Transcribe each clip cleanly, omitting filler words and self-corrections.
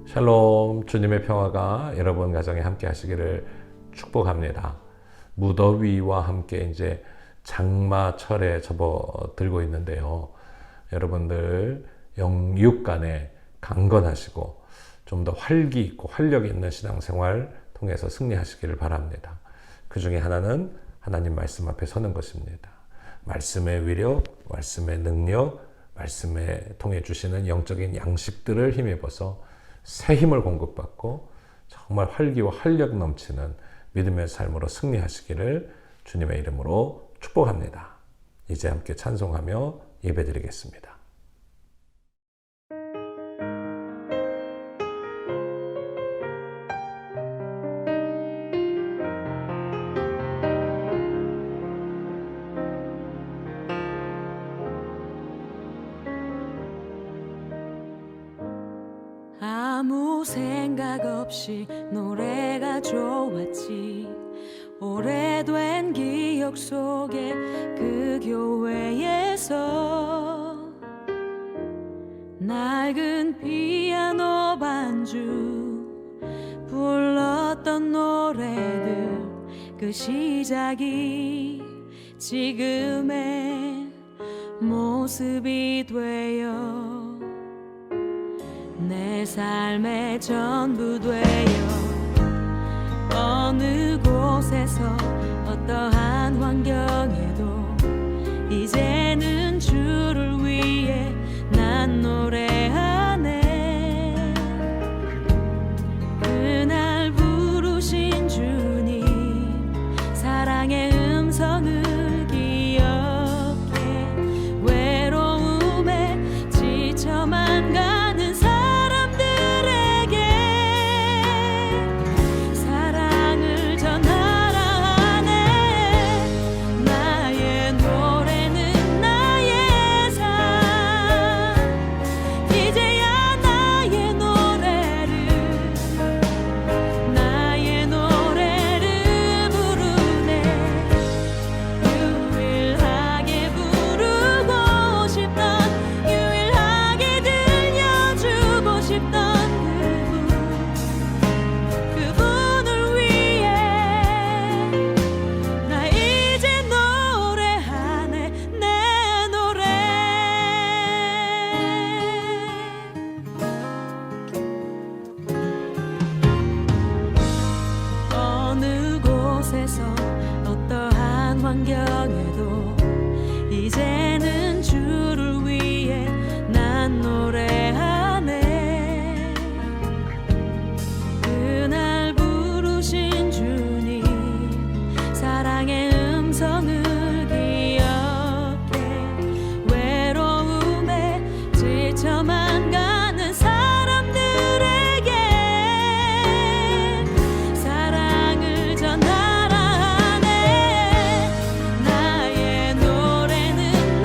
샬롬, 주님의 평화가 여러분 가정에 함께 하시기를 축복합니다. 무더위와 함께 이제 장마철에 접어들고 있는데요. 여러분들 영육 간에 강건하시고 좀 더 활기 있고 활력 있는 신앙생활 통해서 승리하시기를 바랍니다. 그 중에 하나는 하나님 말씀 앞에 서는 것입니다. 말씀의 위력, 말씀의 능력, 말씀에 통해 주시는 영적인 양식들을 힘입어서 새 힘을 공급받고 정말 활기와 활력 넘치는 믿음의 삶으로 승리하시기를 주님의 이름으로 축복합니다. 이제 함께 찬송하며 예배드리겠습니다. 아무 생각 없이 노래가 좋았지. 오래된 기억 속에 그 교회에서 낡은 피아노 반주 불렀던 노래들, 그 시작이 지금의 모습이 되어 내 삶의 전부 되어 어느 곳에서 어떠한 환경에도 이제는 주를 위해 난 노래하네. 그날 부르신 주님 사랑의 음성을 기억해 외로움에 지쳐만 가는 사람들에게 사랑을 전하라 하네. 나의 노래는 나의 삶, 이제야 나의 노래를 부르네. 유일하게 부르고 싶던, 유일하게 들려주고 싶던 그분을 위해 나 이제 노래하네. 내 노래. 어느 곳에서 어떠한 환경에도 이제는 주를 위해 난 노래하네. 그날 부르신 주님 사랑의 음성을 기억해 외로움에 지쳐만 가는 사람들에게 사랑을 전하라 하네. 나의 노래는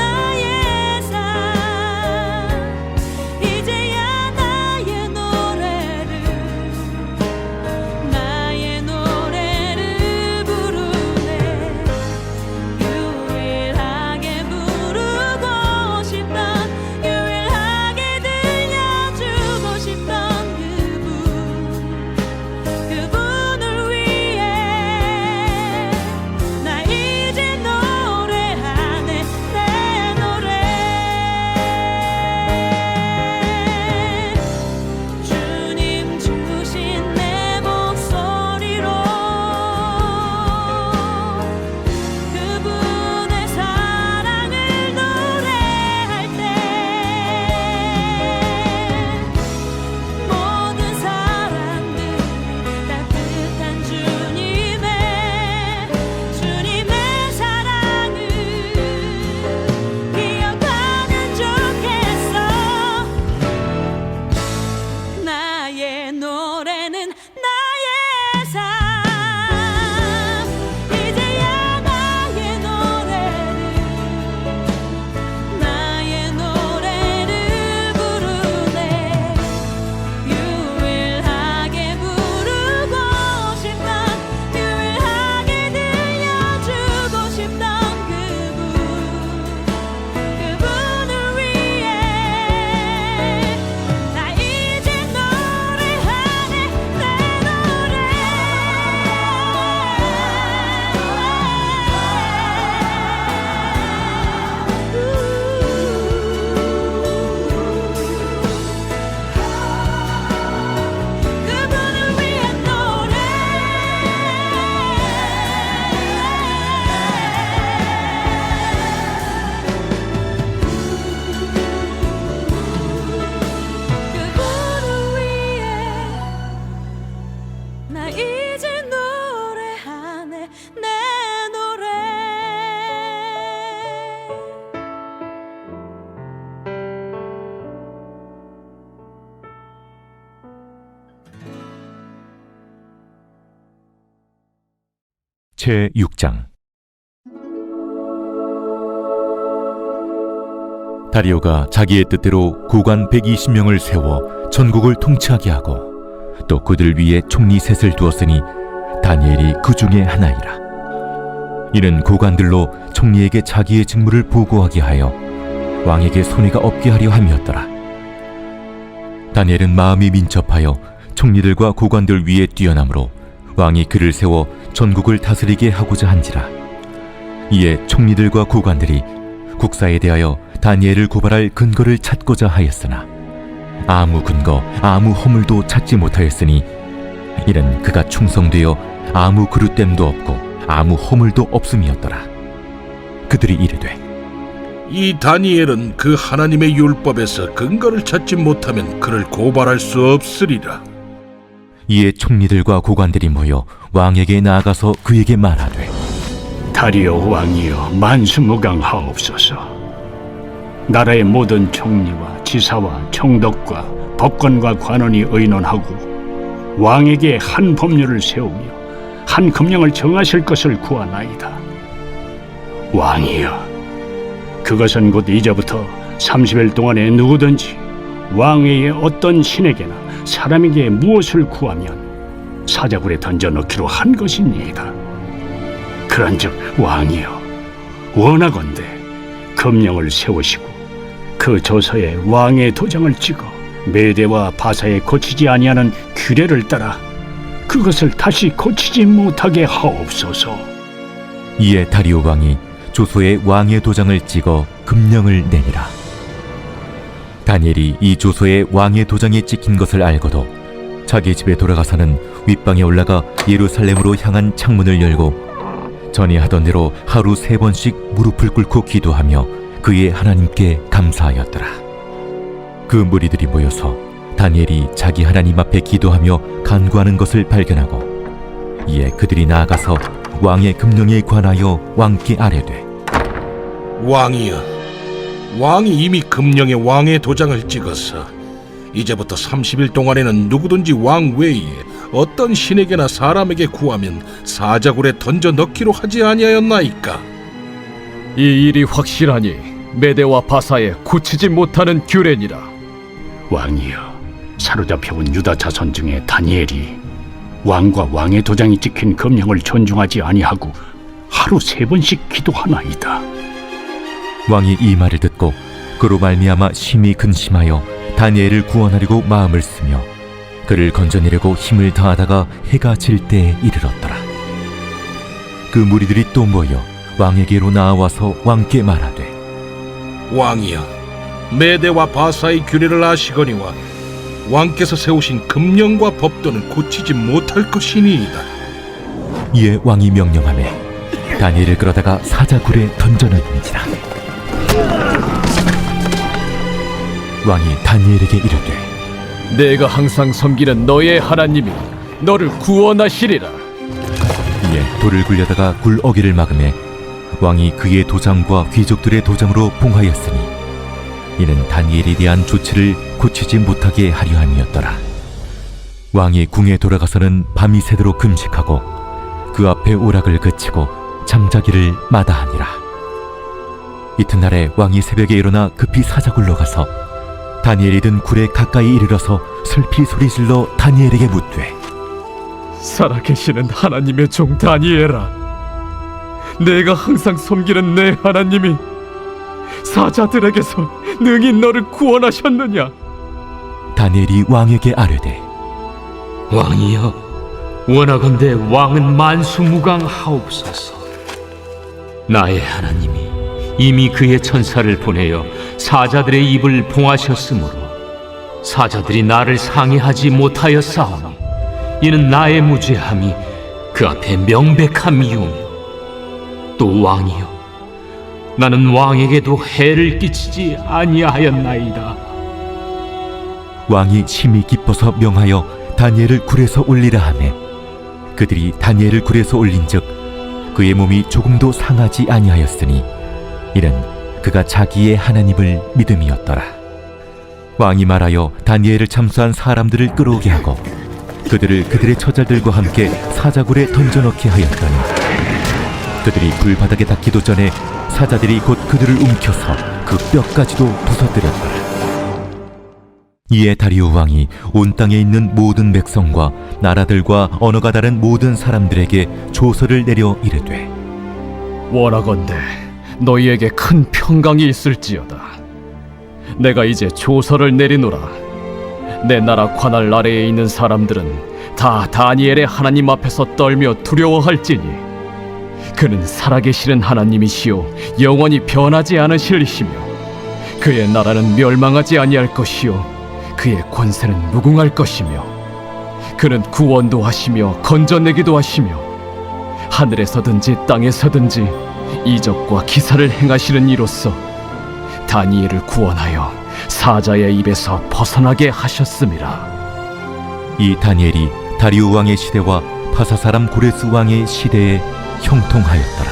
제6장. 다리오가 자기의 뜻대로 고관 120명을 세워 전국을 통치하게 하고 또 그들 위에 총리 셋을 두었으니 다니엘이 그 중에 하나이라. 이는 고관들로 총리에게 자기의 직무를 보고하게 하여 왕에게 손해가 없게 하려 함이었더라. 다니엘은 마음이 민첩하여 총리들과 고관들 위에 뛰어나므로 왕이 그를 세워 전국을 다스리게 하고자 한지라. 이에 총리들과 고관들이 국사에 대하여 다니엘을 고발할 근거를 찾고자 하였으나 아무 근거, 아무 허물도 찾지 못하였으니 이는 그가 충성되어 아무 그릇됨도 없고 아무 허물도 없음이었더라. 그들이 이르되 이 다니엘은 그 하나님의 율법에서 근거를 찾지 못하면 그를 고발할 수 없으리라. 이에 총리들과 고관들이 모여 왕에게 나아가서 그에게 말하되 다리오 왕이여 만수무강하옵소서. 나라의 모든 총리와 지사와 총독과 법관과 관원이 의논하고 왕에게 한 법률을 세우며 한 금령을 정하실 것을 구하나이다. 왕이여, 그것은 곧 이제부터 30일 동안에 누구든지 왕에게 어떤 신에게나 사람에게 무엇을 구하면 사자굴에 던져 넣기로 한 것이니이다. 그런즉 왕이여, 원하건대 금령을 세우시고 그 조서에 왕의 도장을 찍어 메대와 바사에 고치지 아니하는 규례를 따라 그것을 다시 고치지 못하게 하옵소서. 이에 다리오 왕이 조서에 왕의 도장을 찍어 금령을 내니라. 다니엘이 이 조서에 왕의 도장이 찍힌 것을 알고도 자기 집에 돌아가서는 윗방에 올라가 예루살렘으로 향한 창문을 열고 전에 하던 대로 하루 3번씩 무릎을 꿇고 기도하며 그의 하나님께 감사하였더라. 그 무리들이 모여서 다니엘이 자기 하나님 앞에 기도하며 간구하는 것을 발견하고 이에 그들이 나아가서 왕의 금령에 관하여 왕께 아뢰되 왕이여, 왕이 이미 금령에 왕의 도장을 찍어서 이제부터 30일 동안에는 누구든지 왕 외에 어떤 신에게나 사람에게 구하면 사자굴에 던져 넣기로 하지 아니하였나이까? 이 일이 확실하니 메대와 바사에 고치지 못하는 규례니라. 왕이여, 사로잡혀온 유다 자손 중에 다니엘이 왕과 왕의 도장이 찍힌 금령을 존중하지 아니하고 하루 3번씩 기도하나이다. 왕이 이 말을 듣고 그로 말미암아 심히 근심하여 다니엘을 구원하려고 마음을 쓰며 그를 건져내려고 힘을 다하다가 해가 질 때에 이르렀더라. 그 무리들이 또 모여 왕에게로 나아와서 왕께 말하되 왕이여, 메대와 바사의 규례를 아시거니와 왕께서 세우신 금령과 법도는 고치지 못할 것이니이다. 이에 왕이 명령하매 다니엘을 끌어다가 사자굴에 던져넣은지라. 왕이 다니엘에게 이르되 내가 항상 섬기는 너의 하나님이 너를 구원하시리라. 이에 돌을 굴려다가 굴 어귀를 막음에 왕이 그의 도장과 귀족들의 도장으로 봉하였으니 이는 다니엘에 대한 조치를 고치지 못하게 하려 함이었더라. 왕이 궁에 돌아가서는 밤이 새도록 금식하고 그 앞에 오락을 그치고 잠자기를 마다하니라. 이튿날에 왕이 새벽에 일어나 급히 사자굴로 가서 다니엘이 든 굴에 가까이 이르러서 슬피 소리질러 다니엘에게 묻되 살아계시는 하나님의 종 다니엘아, 내가 항상 섬기는 내 하나님이 사자들에게서 능히 너를 구원하셨느냐? 다니엘이 왕에게 아뢰되 왕이여, 원하건대 왕은 만수무강하옵소서. 나의 하나님이 이미 그의 천사를 보내어 사자들의 입을 봉하셨으므로 사자들이 나를 상해하지 못하였사오니 이는 나의 무죄함이 그 앞에 명백함이오며 또 왕이여, 나는 왕에게도 해를 끼치지 아니하였나이다. 왕이 심히 기뻐서 명하여 다니엘을 굴에서 올리라 하매 그들이 다니엘을 굴에서 올린즉 그의 몸이 조금도 상하지 아니하였으니 이는 그가 자기의 하나님을 믿음이었더라. 왕이 말하여 다니엘을 참수한 사람들을 끌어오게 하고 그들을 그들의 처자들과 함께 사자굴에 던져넣게 하였더니 그들이 불바닥에 닿기도 전에 사자들이 곧 그들을 움켜서 그 뼈까지도 부서뜨렸더라. 이에 다리오 왕이 온 땅에 있는 모든 백성과 나라들과 언어가 다른 모든 사람들에게 조서를 내려 이르되, 원하건대 너희에게 큰 평강이 있을지어다. 내가 이제 조서를 내리노라. 내 나라 관할 아래에 있는 사람들은 다 다니엘의 하나님 앞에서 떨며 두려워할지니 그는 살아계시는 하나님이시요 영원히 변하지 않으실 이시며 그의 나라는 멸망하지 아니할 것이요 그의 권세는 무궁할 것이며 그는 구원도 하시며 건져내기도 하시며 하늘에서든지 땅에서든지 이적과 기사를 행하시는 이로써 다니엘을 구원하여 사자의 입에서 벗어나게 하셨음이라. 이 다니엘이 다리오 왕의 시대와 파사 사람 고레스 왕의 시대에 형통하였더라.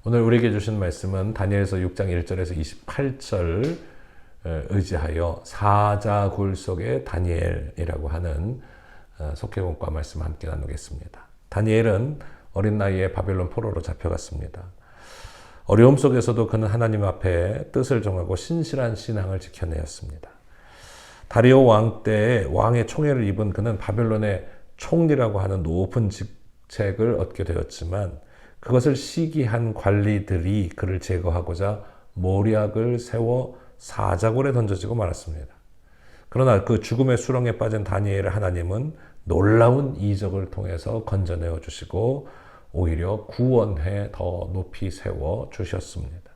오늘 우리에게 주신 말씀은 다니엘서 6장 1절에서 28절 의지하여 사자굴 속의 다니엘이라고 하는 속회본과 말씀 함께 나누겠습니다. 다니엘은 어린 나이에 바벨론 포로로 잡혀갔습니다. 어려움 속에서도 그는 하나님 앞에 뜻을 정하고 신실한 신앙을 지켜내었습니다. 다리오 왕 때 왕의 총애를 입은 그는 바벨론의 총리라고 하는 높은 직책을 얻게 되었지만 그것을 시기한 관리들이 그를 제거하고자 모략을 세워 사자굴에 던져지고 말았습니다. 그러나 그 죽음의 수렁에 빠진 다니엘을 하나님은 놀라운 이적을 통해서 건져내어 주시고 오히려 구원해 더 높이 세워 주셨습니다.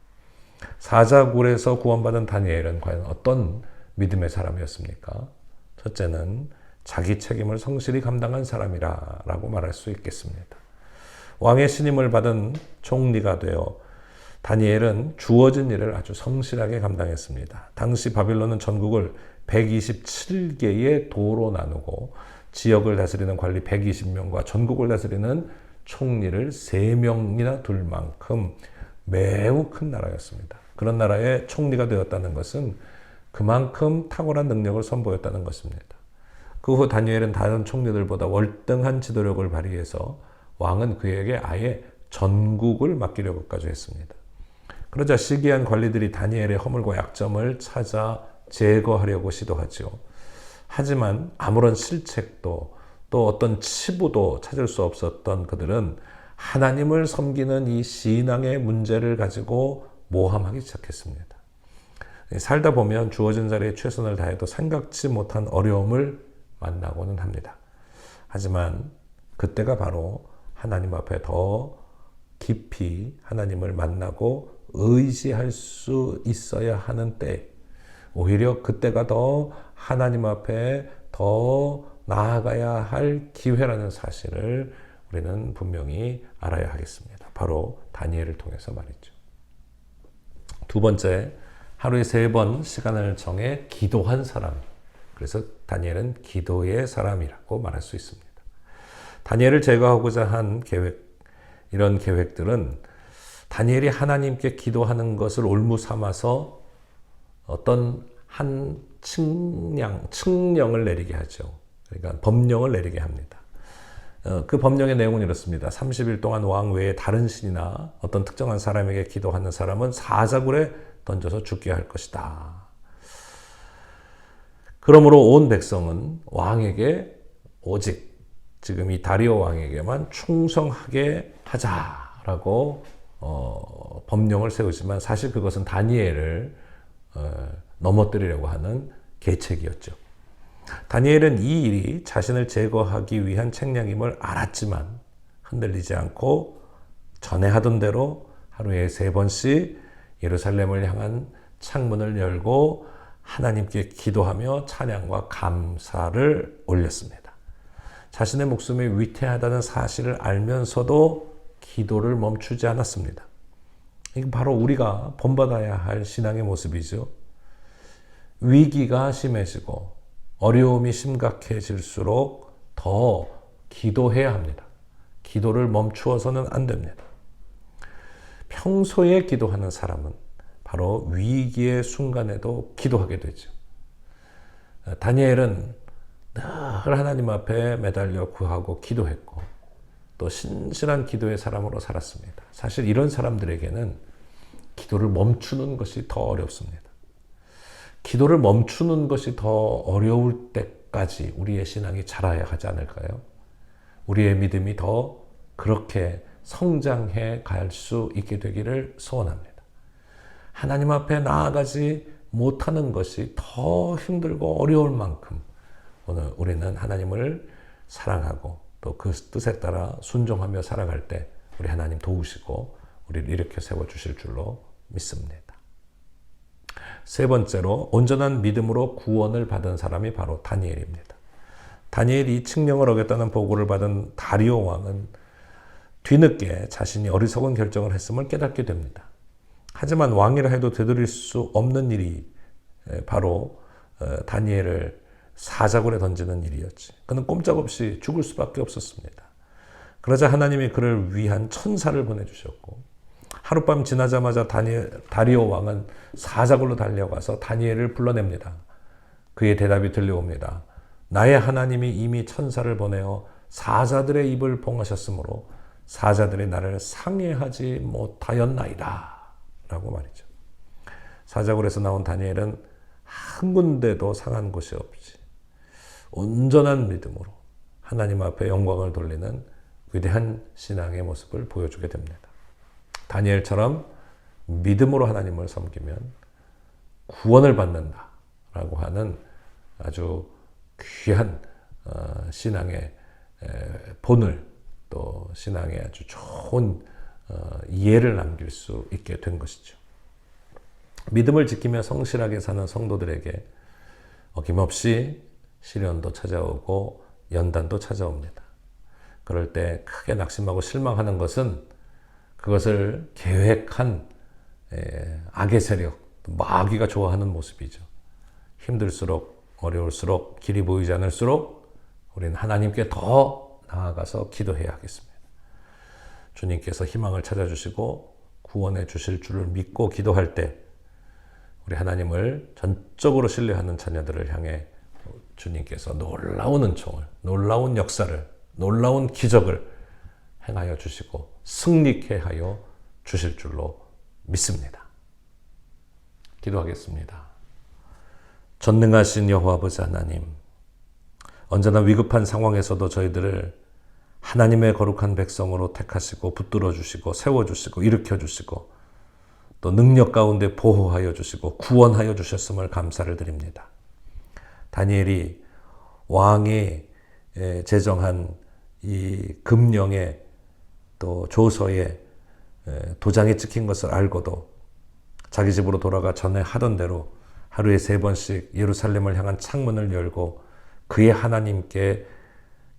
사자굴에서 구원받은 다니엘은 과연 어떤 믿음의 사람이었습니까? 첫째는 자기 책임을 성실히 감당한 사람이라고 말할 수 있겠습니다. 왕의 신임을 받은 총리가 되어 다니엘은 주어진 일을 아주 성실하게 감당했습니다. 당시 바빌론은 전국을 127개의 도로 나누고 지역을 다스리는 관리 120명과 전국을 다스리는 총리를 3명이나 둘 만큼 매우 큰 나라였습니다. 그런 나라의 총리가 되었다는 것은 그만큼 탁월한 능력을 선보였다는 것입니다. 그 후 다니엘은 다른 총리들보다 월등한 지도력을 발휘해서 왕은 그에게 아예 전국을 맡기려고까지 했습니다. 그러자 시기한 관리들이 다니엘의 허물과 약점을 찾아 제거하려고 시도하죠. 하지만 아무런 실책도 또 어떤 치부도 찾을 수 없었던 그들은 하나님을 섬기는 이 신앙의 문제를 가지고 모함하기 시작했습니다. 살다 보면 주어진 자리에 최선을 다해도 생각지 못한 어려움을 만나고는 합니다. 하지만 그때가 바로 하나님 앞에 더 깊이 하나님을 만나고 의지할 수 있어야 하는 때, 오히려 그때가 더 하나님 앞에 더 나아가야 할 기회라는 사실을 우리는 분명히 알아야 하겠습니다. 바로 다니엘을 통해서 말이죠. 두 번째, 하루에 3번 시간을 정해 기도한 사람. 그래서 다니엘은 기도의 사람이라고 말할 수 있습니다. 다니엘을 제거하고자 한 계획, 이런 계획들은 다니엘이 하나님께 기도하는 것을 올무 삼아서 어떤 한 칙령을 내리게 하죠. 그러니까 법령을 내리게 합니다. 그 법령의 내용은 이렇습니다. 30일 동안 왕 외에 다른 신이나 어떤 특정한 사람에게 기도하는 사람은 사자굴에 던져서 죽게 할 것이다. 그러므로 온 백성은 왕에게 오직 지금 이 다리오 왕에게만 충성하게 하자라고 법령을 세우지만 사실 그것은 다니엘을 넘어뜨리려고 하는 계책이었죠. 다니엘은 이 일이 자신을 제거하기 위한 책령임을 알았지만 흔들리지 않고 전에 하던 대로 하루에 3번씩 예루살렘을 향한 창문을 열고 하나님께 기도하며 찬양과 감사를 올렸습니다. 자신의 목숨이 위태하다는 사실을 알면서도 기도를 멈추지 않았습니다. 이게 바로 우리가 본받아야 할 신앙의 모습이죠. 위기가 심해지고 어려움이 심각해질수록 더 기도해야 합니다. 기도를 멈추어서는 안 됩니다. 평소에 기도하는 사람은 바로 위기의 순간에도 기도하게 되죠. 다니엘은 늘 하나님 앞에 매달려 구하고 기도했고 또 신실한 기도의 사람으로 살았습니다. 사실 이런 사람들에게는 기도를 멈추는 것이 더 어렵습니다. 기도를 멈추는 것이 더 어려울 때까지 우리의 신앙이 자라야 하지 않을까요? 우리의 믿음이 더 그렇게 성장해 갈 수 있게 되기를 소원합니다. 하나님 앞에 나아가지 못하는 것이 더 힘들고 어려울 만큼 오늘 우리는 하나님을 사랑하고 또 그 뜻에 따라 순종하며 살아갈 때 우리 하나님 도우시고 우리를 일으켜 세워주실 줄로 믿습니다. 세 번째로 온전한 믿음으로 구원을 받은 사람이 바로 다니엘입니다. 다니엘이 칙령을 어겼다는 보고를 받은 다리오 왕은 뒤늦게 자신이 어리석은 결정을 했음을 깨닫게 됩니다. 하지만 왕이라 해도 되돌릴 수 없는 일이 바로 다니엘을 사자굴에 던지는 일이었지. 그는 꼼짝없이 죽을 수밖에 없었습니다. 그러자 하나님이 그를 위한 천사를 보내주셨고 하룻밤 지나자마자 다리오 왕은 사자굴로 달려가서 다니엘을 불러냅니다. 그의 대답이 들려옵니다. 나의 하나님이 이미 천사를 보내어 사자들의 입을 봉하셨으므로 사자들이 나를 상해하지 못하였나이다 라고 말이죠. 사자굴에서 나온 다니엘은 한 군데도 상한 곳이 없이 온전한 믿음으로 하나님 앞에 영광을 돌리는 위대한 신앙의 모습을 보여주게 됩니다. 다니엘처럼 믿음으로 하나님을 섬기면 구원을 받는다라고 하는 아주 귀한 신앙의 본을 또 신앙의 아주 좋은 이해를 남길 수 있게 된 것이죠. 믿음을 지키며 성실하게 사는 성도들에게 어김없이 시련도 찾아오고 연단도 찾아옵니다. 그럴 때 크게 낙심하고 실망하는 것은 그것을 계획한 악의 세력, 마귀가 좋아하는 모습이죠. 힘들수록 어려울수록 길이 보이지 않을수록 우리는 하나님께 더 나아가서 기도해야 하겠습니다. 주님께서 희망을 찾아주시고 구원해 주실 줄을 믿고 기도할 때 우리 하나님을 전적으로 신뢰하는 자녀들을 향해 주님께서 놀라운 은총을, 놀라운 역사를, 놀라운 기적을 행하여 주시고 승리케 하여 주실 줄로 믿습니다. 기도하겠습니다. 전능하신 여호와 아버지 하나님, 언제나 위급한 상황에서도 저희들을 하나님의 거룩한 백성으로 택하시고 붙들어 주시고 세워주시고 일으켜 주시고 또 능력 가운데 보호하여 주시고 구원하여 주셨음을 감사를 드립니다. 다니엘이 왕이 제정한 이 금령의 또 조서에 도장이 찍힌 것을 알고도 자기 집으로 돌아가 전에 하던 대로 하루에 3번씩 예루살렘을 향한 창문을 열고 그의 하나님께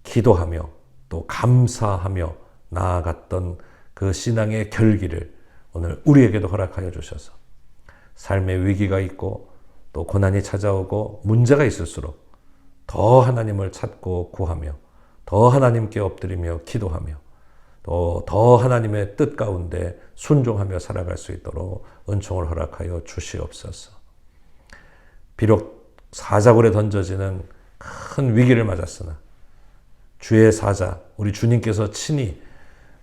기도하며 또 감사하며 나아갔던 그 신앙의 결기를 오늘 우리에게도 허락하여 주셔서 삶의 위기가 있고 또 고난이 찾아오고 문제가 있을수록 더 하나님을 찾고 구하며 더 하나님께 엎드리며 기도하며 또 더 하나님의 뜻 가운데 순종하며 살아갈 수 있도록 은총을 허락하여 주시옵소서. 비록 사자굴에 던져지는 큰 위기를 맞았으나 주의 사자 우리 주님께서 친히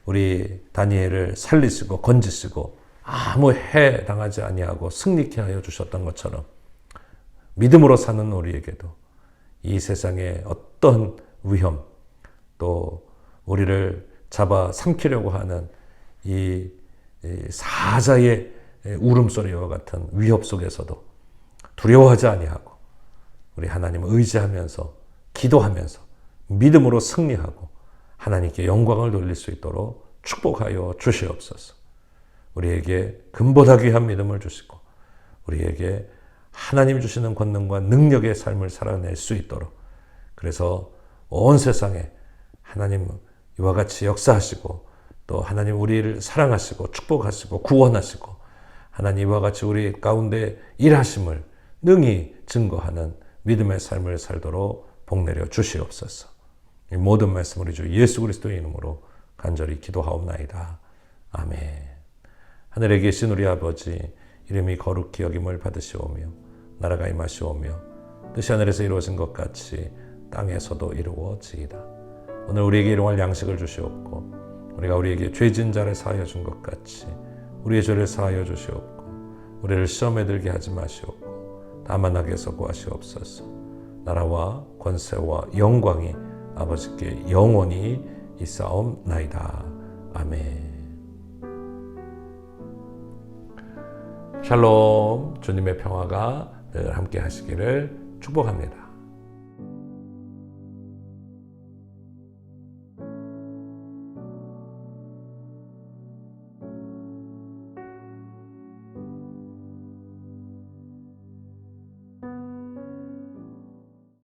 우리 다니엘을 살리시고 건지시고 아무 해 당하지 아니하고 승리케 하여 주셨던 것처럼 믿음으로 사는 우리에게도 이 세상의 어떤 위험 또 우리를 잡아 삼키려고 하는 이 사자의 울음소리와 같은 위협 속에서도 두려워하지 아니하고 우리 하나님을 의지하면서 기도하면서 믿음으로 승리하고 하나님께 영광을 돌릴 수 있도록 축복하여 주시옵소서. 우리에게 금보다 귀한 믿음을 주시고 우리에게 하나님이 주시는 권능과 능력의 삶을 살아낼 수 있도록 그래서 온 세상에 하나님 이와 같이 역사하시고 또 하나님 우리를 사랑하시고 축복하시고 구원하시고 하나님 이와 같이 우리 가운데 일하심을 능히 증거하는 믿음의 삶을 살도록 복내려 주시옵소서. 이 모든 말씀 우리 주 예수 그리스도의 이름으로 간절히 기도하옵나이다. 아멘. 하늘에 계신 우리 아버지 이름이 거룩히 여김을 받으시오며 나라가 임하시오며 뜻이 하늘에서 이루어진 것 같이 땅에서도 이루어지이다. 오늘 우리에게 일용할 양식을 주시옵고 우리가 우리에게 죄진 자를 사하여 준 것 같이 우리의 죄를 사하여 주시옵고 우리를 시험에 들게 하지 마시옵고 다만 악에서 구하시옵소서. 나라와 권세와 영광이 아버지께 영원히 있사옵나이다. 아멘. 샬롬. 주님의 평화가 늘 함께 하시기를 축복합니다.